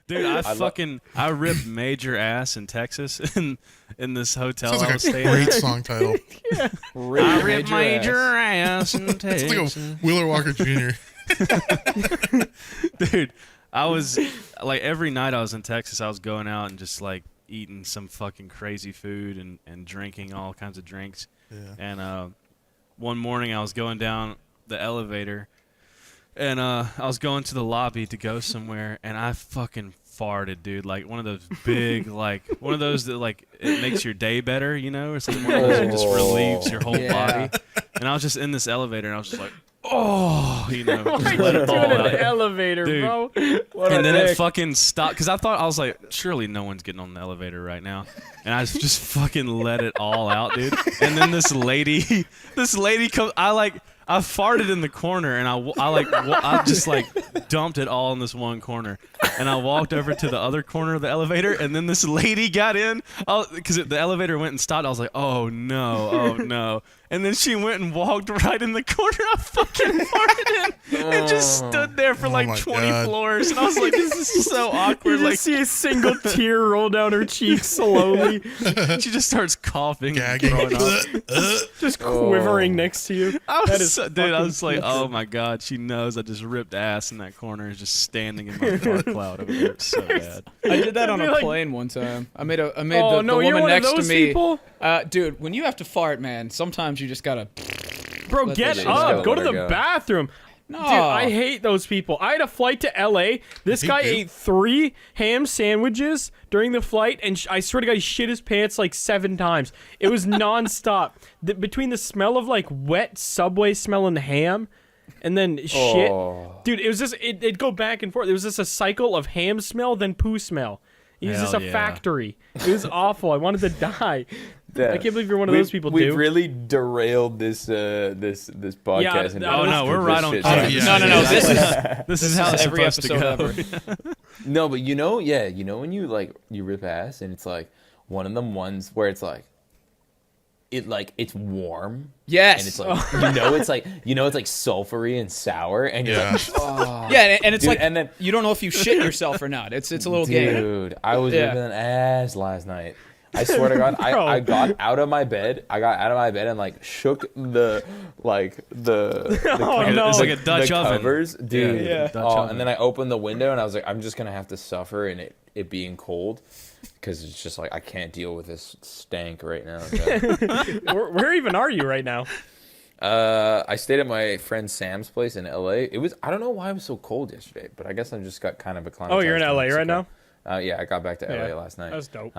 Dude, I ripped major ass in Texas in this hotel Sounds I like was a staying great at. song title. I ripped major ass in It's Texas. like a Wheeler Walker Jr. Dude, I was like every night I was in Texas, I was going out and just like eating some fucking crazy food and drinking all kinds of drinks. Yeah. And one morning I was going down the elevator and I was going to the lobby to go somewhere and I fucking farted, dude. Like one of those big, like one of those that like it makes your day better, you know, or something. One of those that just relieves your whole body. And I was just in this elevator and I was just like, oh, you know, just let it all Doing out. an elevator, Dude. bro. And then it fucking stopped because I thought I was like, surely no one's getting on the elevator right now, and I just fucking let it all out, dude. And then this lady comes. I farted in the corner, and I just like dumped it all in this one corner, and I walked over to the other corner of the elevator, and then this lady got in because the elevator went and stopped. I was like, oh no. And then she went and walked right in the corner I fucking farted in and just stood there for like 20 floors. And I was like, this is so awkward. You Like, just see a single tear roll down her cheek slowly, she just starts coughing Gagging. and throwing up. just quivering next to you. I That was, is dude, I was like, fucking oh my God, she knows I just ripped ass in that corner, just standing in my fart cloud over there. It's so bad. I did that on I'd a be like- plane one time. I made Oh the no, you're woman one of next to those me. people, Dude, when you have to fart, man, sometimes you just gotta. bro. Let Get that shit up, go, go to let the her go. bathroom. No, Dude, I hate those people. I had a flight to LA. This Me guy too. ate 3 ham sandwiches during the flight, and I swear to God, he shit his pants like 7 times. It was nonstop. Between the smell of like wet Subway smell and ham, and then shit. Dude, it was just it'd go back and forth. It was just a cycle of ham smell, then poo smell. It was just Hell a yeah. factory. It was awful. I wanted to die. Damn. I can't believe you're one of those people, We've dude. really derailed this podcast. Yeah, into oh, no, this- we're this right on shit target. show. no. This is how it's every supposed to episode go. ever. No, but you know when you rip ass and it's like one of them ones where it's like it's warm. Yes. And it's like it's like sulfury and sour and you're Yeah. like Yeah, and it's Dude, like and then- you don't know if you shit yourself or not. It's a little game. dude, I was Yeah. ripping an ass last night. I swear to God, Bro. I got out of my bed. And like shook the Oh, no. It's like a Dutch the oven. covers, dude. Yeah. Dutch Oh, oven. and then I opened the window and I was like, I'm just gonna have to suffer in it being cold because it's just like I can't deal with this stank right now. So. Where even are you right now? I stayed at my friend Sam's place in LA. I don't know why it was so cold yesterday, but I guess I just got kind of acclimatized. Oh, you're in to LA right Mexico. now? Yeah, I got back to Yeah, LA last night. that's dope.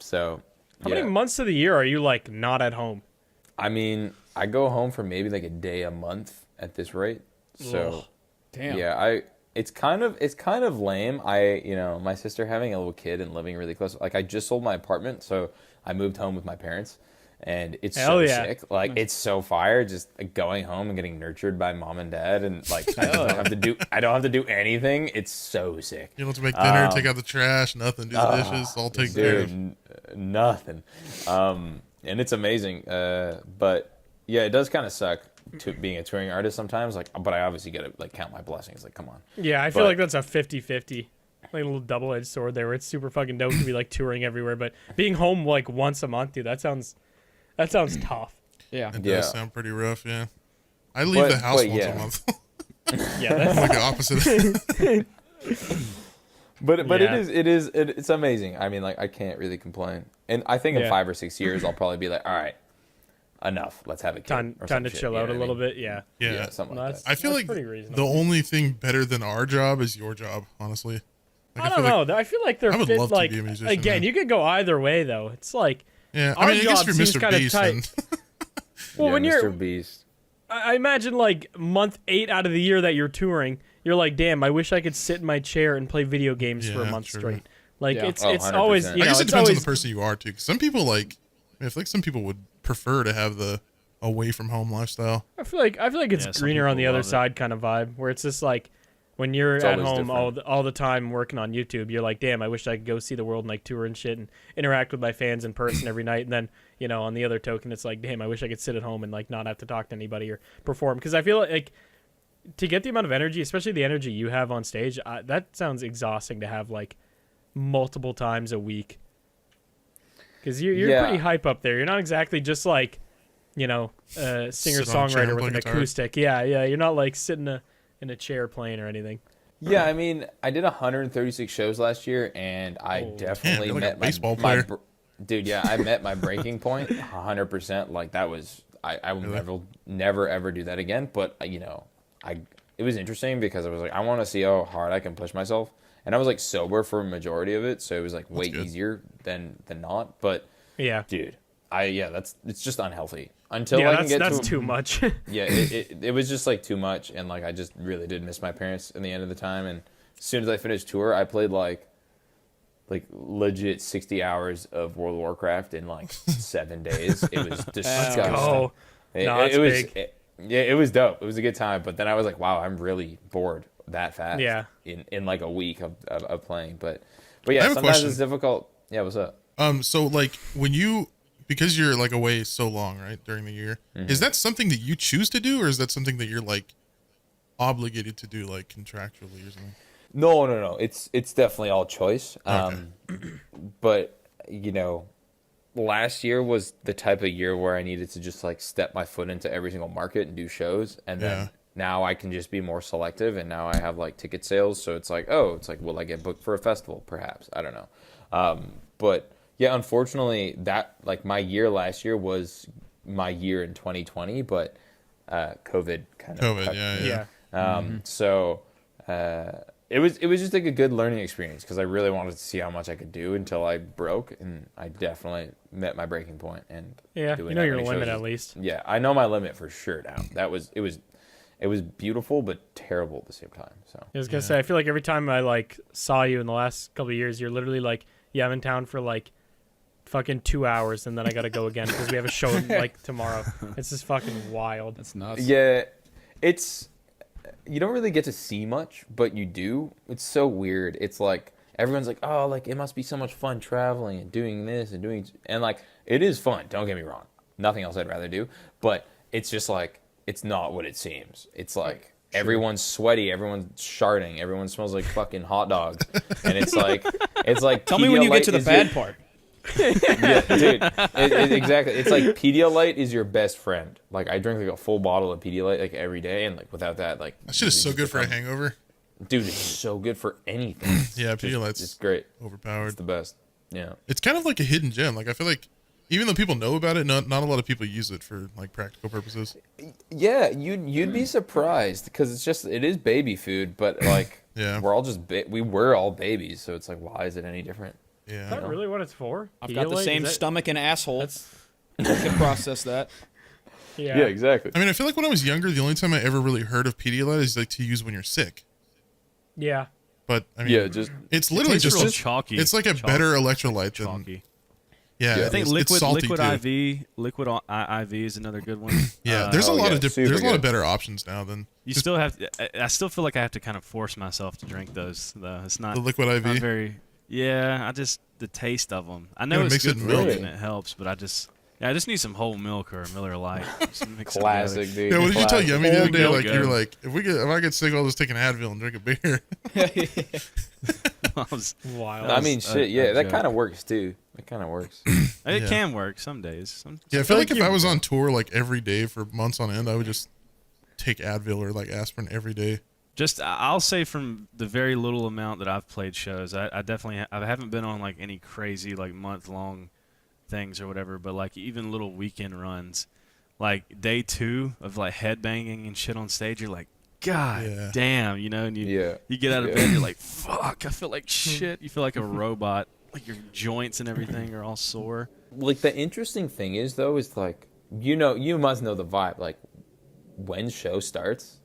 So How yeah. many months of the year are you like not at home? I mean, I go home for maybe like a day a month at this rate. So Damn. yeah, it's kind of lame. My sister having a little kid and living really close. Like I just sold my apartment, so I moved home with my parents. And it's Hell so yeah. sick. Like it's so fire just like, going home and getting nurtured by mom and dad and like I don't have to do anything. It's so sick. You don't have to make dinner, take out the trash, nothing, do the dishes, all taken care of. Dude, nothing. And it's amazing. But yeah, it does kind of suck to being a touring artist sometimes. Like, but I obviously got to like count my blessings. Like, come on. Yeah, I feel But- like that's a 50-50. Like a little double-edged sword there where it's super fucking dope to be like touring everywhere, but being home like once a month, dude, that sounds tough. Yeah. It Yeah. does sound pretty rough, yeah. I leave the house once a month. Yeah, that's Like the opposite. But Yeah. it's amazing. I mean, like I can't really complain. And I think in Yeah. 5 or 6 years, I'll probably be like, all right, enough. Let's have a kid. time or time some to shit, chill you know out a what I little mean? bit. Yeah. Yeah. Yeah, something No, like that's- that. I feel That's like pretty reasonable. the only thing better than our job is your job, honestly. Like, I feel don't like- know. I feel like they're I would fit, love to like be a musician, again, yeah. you could go either way though. It's like Yeah, our I mean, I guess job you're seems Mr. kinda Beast. tight. And well, Yeah, when Mr. you're Beast. I imagine like month 8 out of the year that you're touring, you're like, damn, I wish I could sit in my chair and play video games for a Yeah, month true. straight. Like Yeah. it's Oh, it's always 100%. you I know guess it it's depends always on the person you are, too. 'Cause some people, like, I feel like some people would prefer to have the away from home lifestyle. I feel like it's Yeah, some greener on people the other love it. side kind of vibe where it's just like when you're It's at always home different. all the time working on YouTube, you're like, damn, I wish I could go see the world and like tour and shit and interact with my fans in person every night. And then, you know, on the other token, it's like, damn, I wish I could sit at home and like not have to talk to anybody or perform. Because I feel like to get the amount of energy, especially the energy you have on stage, that sounds exhausting to have like multiple times a week. Because you're pretty hype up there. You're not exactly just like, singer songwriter with an acoustic. Yeah, you're not like sitting in a chair playing or anything. Yeah, I mean, I did 136 shows last year, and I definitely like a met baseball player. Dude, yeah, I met my breaking point 100%. Like that was, I will never ever do that again. But it was interesting because I was like, I want to see how hard I can push myself, and I was like sober for a majority of it, so it was like way easier than not. But yeah, dude, it's just unhealthy until I can get that's to too much. Yeah, it was just like too much, and like I just really did miss my parents in the end of the time. And as soon as I finished tour, I played like legit 60 hours of World of Warcraft in like 7 days. It was disgusting. Oh, it was big. It was dope. It was a good time. But then I was like, wow, I'm really bored that fast. Yeah. In like a week of playing. But yeah, sometimes question. it's difficult. Yeah, what's up? So like because you're like away so long, right, during the year, is that something that you choose to do, or is that something that you're like obligated to do, like contractually or something? No. It's definitely all choice. Okay. But last year was the type of year where I needed to just like step my foot into every single market and do shows, and then now I can just be more selective, and now I have like ticket sales, so it's like, will I get booked for a festival? Perhaps, I don't know. But yeah, unfortunately, that like my year last year was my year in 2020, but COVID kind of So it was just like a good learning experience because I really wanted to see how much I could do until I broke, and I definitely met my breaking point. And you know your limit at least. Yeah, I know my limit for sure now. It was beautiful but terrible at the same time. So I was gonna say, I feel like every time I like saw you in the last couple of years, you're literally like, yeah, I'm in town for like fucking 2 hours, and then I gotta go again because we have a show like tomorrow. It's just fucking wild. That's nuts. Yeah, you don't really get to see much, but you do. It's so weird. It's like everyone's like, oh, like it must be so much fun traveling and doing this and like it is fun. Don't get me wrong. Nothing else I'd rather do, but it's just like it's not what it seems. It's like everyone's sweaty, everyone's sharding, everyone smells like fucking hot dogs, and it's like Tell me when you get to the bad part. Yeah, dude, exactly. It's like Pedialyte is your best friend. Like I drink like a full bottle of Pedialyte like every day, and like without that, like that shit is so good for a hangover. Dude, it's so good for anything. Yeah, Pedialyte's it's great. Overpowered. It's the best. Yeah. It's kind of like a hidden gem. Like I feel like even though people know about it, not a lot of people use it for like practical purposes. Yeah, you'd be surprised because it is baby food, but like we're all just we were all babies, so it's like why is it any different? Yeah. Is that really what it's for? I've got the same stomach and asshole. That's I can process that. Yeah, exactly. I mean, I feel like when I was younger, the only time I ever really heard of Pedialyte is like to use when you're sick. Yeah. But I mean, it's literally just chalky. It's like a better electrolyte than chalky. Yeah, I think it's salty liquid too. IV is another good one. Yeah, there's a lot of better options now than you still have. I still feel like I have to kind of force myself to drink those though. It's not the liquid IV. Not very. Yeah, the taste of them. I know it's good for me and it helps, but I just need some whole milk or a Miller Lite. Classic, dude. Yeah, what did you tell Yummy the other day? Like good. you're like, if I get sick, I'll just take an Advil and drink a beer. That was wild. I mean, shit. Yeah, that kind of works too. It kind of works. It can work some days. I feel like if I was on tour like every day for months on end, I would just take Advil or like aspirin every day. I'll say from the very little amount that I've played shows, I definitely I haven't been on like any crazy like month-long things or whatever, but like even little weekend runs, like day 2 of like headbanging and shit on stage, you're like, God damn, and you get out of bed, you're like, fuck, I feel like shit. You feel like a robot, like your joints and everything are all sore. Like the interesting thing is though, is like, you must know the vibe. Like when show starts,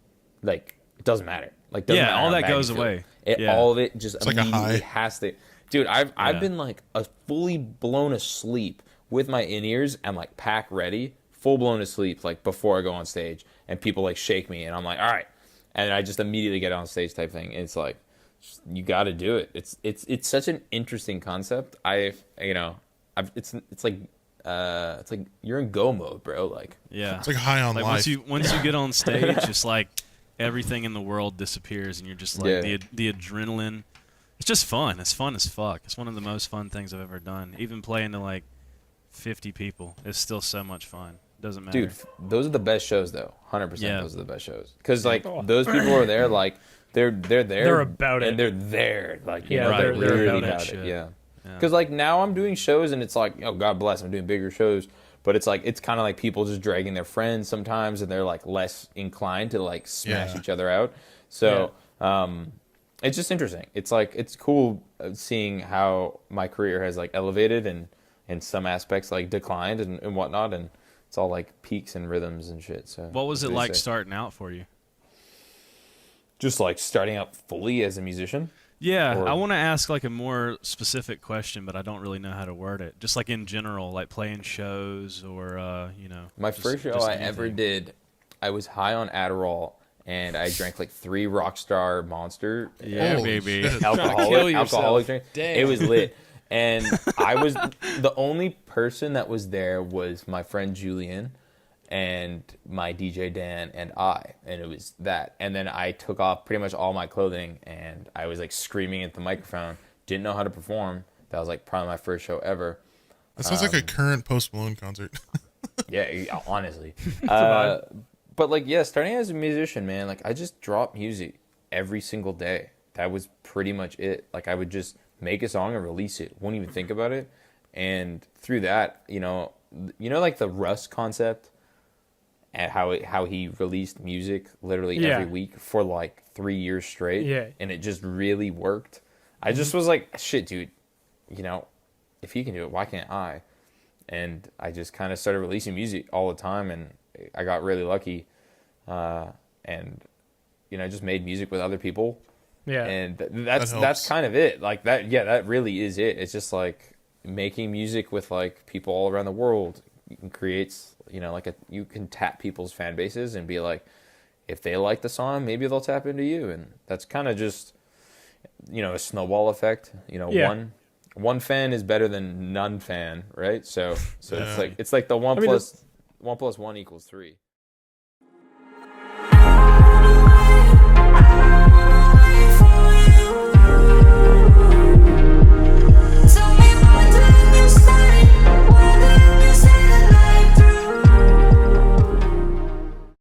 like it doesn't matter. Like doesn't matter all how that bad goes you feel. away. All of it just it's like a high. has to. Dude, I've been like fully blown asleep with my in-ears and like pack ready, full blown asleep like before I go on stage, and people like shake me and I'm like, all right, and I just immediately get on stage type thing. And it's like, you got to do it. It's such an interesting concept. It's like you're in go mode, bro. Like it's like high on life. Once you get on stage, it's like everything in the world disappears, and you're just like Yeah. the adrenaline. It's just fun. It's fun as fuck. It's one of the most fun things I've ever done. Even playing to like 50 people, it's still so much fun. Doesn't matter. Dude, those are the best shows though. 100%. Yeah. Those are the best shows. Because like those people are there, like they're there. They're about it. and they're there. Like you Yeah, know, Right, they're really about that it. shit. Yeah. Yeah. Because like now I'm doing shows and it's like, oh God bless, I'm doing bigger shows. But it's like it's kind of like people just dragging their friends sometimes, and they're like less inclined to like smash Yeah. each other out. So it's just interesting. It's like it's cool seeing how my career has like elevated and in some aspects like declined and whatnot, and it's all like peaks and rhythms and shit. So What was it's it really like sick. starting out for you? Just like starting out fully as a musician? Yeah, Or- I want to ask like a more specific question, but I don't really know how to word it. Just like in general, like playing shows or you know. My just- first show just I ever anything. did, I was high on Adderall and I drank like 3 Rockstar Monster Yeah, Holy baby. shit. kill alcoholic yourself. drink. Damn. It was lit. And I was the only person that was there was my friend Julian and my DJ Dan and it was that. And then I took off pretty much all my clothing and I was like screaming at the microphone, didn't know how to perform. That was like probably my first show ever. That sounds like a current Post Malone concert. Yeah, honestly. But like, yeah, starting as a musician, man, like I just dropped music every single day. That was pretty much it. Like I would just make a song and release it. Won't even think about it. And through that, you know, like the Russ concept and how he released music literally Yeah. every week for like 3 years straight. Yeah. And it just really worked. I just was like, shit, dude, you know, if he can do it, why can't I? And I just kind of started releasing music all the time, and I got really lucky, and you know, I just made music with other people, Yeah. and That that's helps. kind of it. Like that, yeah, that really is it. It's just like making music with like people all around the world. You can create, you know, like you can tap people's fan bases and be like, if they like the song, maybe they'll tap into you, and that's kind of just, you know, a snowball effect. You know, Yeah. one fan is better than none fan, right? So Yeah. it's like the one I mean, plus 1 + 1 = 3.